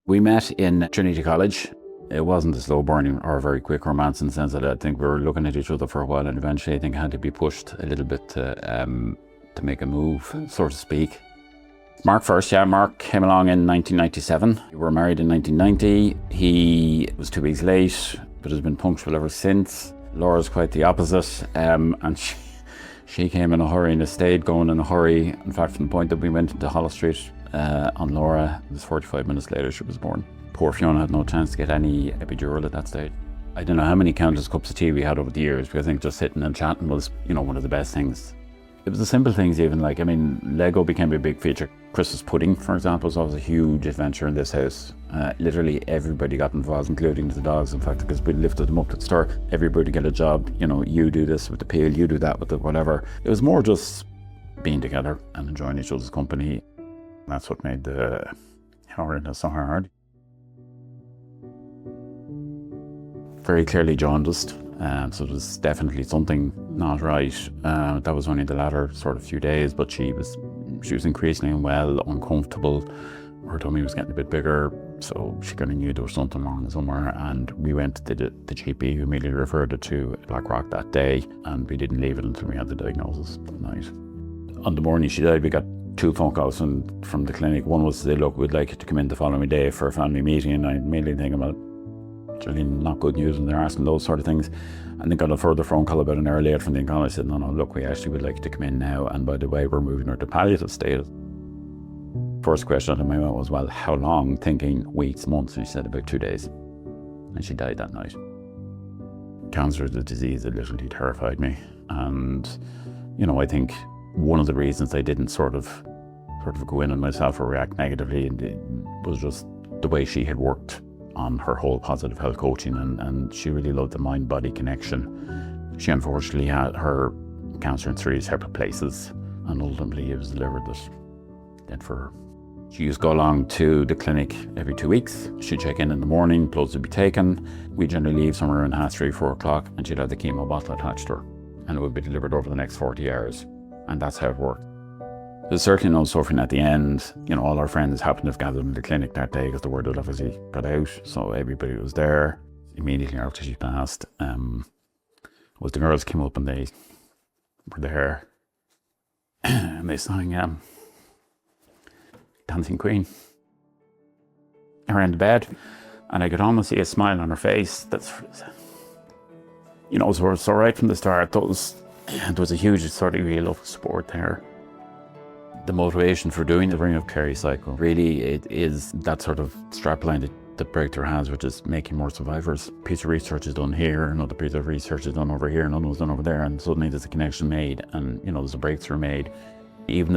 We met in Trinity College. It wasn't a slow burning or a very quick romance in the sense that I think we were looking at each other for a while, and eventually I think I had to be pushed a little bit to make a move, so to speak. Mark first, yeah. Mark came along in 1997. We were married in 1990. He was 2 weeks late, but has been punctual ever since. Laura's quite the opposite, and she came in a hurry and has stayed going in a hurry. In fact, from the point that we went into Hollis Street on Laura, it was 45 minutes later she was born. Poor Fiona had no chance to get any epidural at that stage. I don't know how many countless cups of tea we had over the years, because I think just sitting and chatting was, one of the best things. It was the simple things even, Lego became a big feature. Christmas pudding, for example, was always a huge adventure in this house. Literally everybody got involved, including the dogs, in fact, because we lifted them up to the store. Everybody get a job, you do this with the peel, you do that with the whatever. It was more just being together and enjoying each other's company. That's what made the horrendous so hard. Very clearly jaundiced, so there's definitely something not right. That was only the latter sort of few days, but she was increasingly unwell, uncomfortable. Her tummy was getting a bit bigger, so she kind of knew there was something wrong somewhere, and we went to the GP, who immediately referred her to Blackrock that day, and we didn't leave it until we had the diagnosis at night. On the morning she died, we got 2 phone calls from the clinic. One was to say, look, we'd like you to come in the following day for a family meeting, and I immediately think about it's really not good news when they're asking those sort of things. And then got a further phone call about an hour later from the oncologist. I said, no, look, we actually would like you to come in now, and by the way, we're moving her to palliative state. First question out of my mouth was, well, how long? Thinking weeks, months, and she said about 2 days. And she died that night. Cancer is a disease that literally terrified me. And, I think one of the reasons I didn't sort of go in on myself or react negatively was just the way she had worked on her whole positive health coaching, and she really loved the mind-body connection. She unfortunately had her cancer in 3 separate places, and ultimately it was delivered that for her. She used to go along to the clinic every 2 weeks. She'd check in the morning, blood would be taken. We generally leave somewhere around 3:30, 4 o'clock, and she'd have the chemo bottle attached to her, and it would be delivered over the next 40 hours, and that's how it worked. There's certainly no suffering at the end. All our friends happened to have gathered in the clinic that day because the word had obviously got out, so everybody was there. Immediately after she passed, was the girls came up and they were there, and they sang Dancing Queen around the bed, and I could almost see a smile on her face. So right from the start, there was a huge sort of real love of sport there. The motivation for doing the Bring Up Kerry cycle, really, it is that sort of strapline that Breakthrough has, which is making more survivors. A piece of research is done here, another piece of research is done over here, another one's done over there, and suddenly there's a connection made, and there's a breakthrough made. Even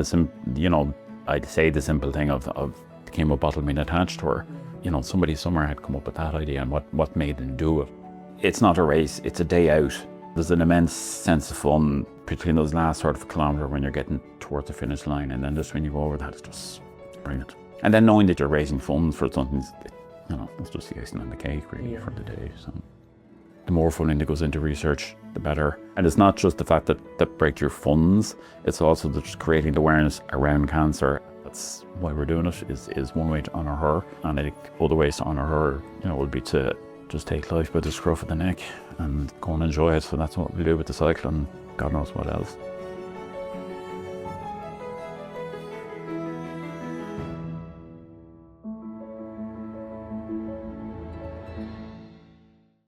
I'd say the simple thing of the chemo bottle being attached to her, somebody somewhere had come up with that idea, and what made them do it. It's not a race, it's a day out. There's an immense sense of fun between those last sort of kilometre when you're getting towards the finish line, and then just when you go over that, it's just brilliant. And then knowing that you're raising funds for something, it's just the icing on the cake really for the day. So the more funding that goes into research, the better. And it's not just the fact that Breakthrough funds, it's also just creating the awareness around cancer. That's why we're doing it, is one way to honour her. And I think other ways to honour her, would be to just take life by the scruff of the neck and go and enjoy it. So that's what we do with the cycle, and God knows what else.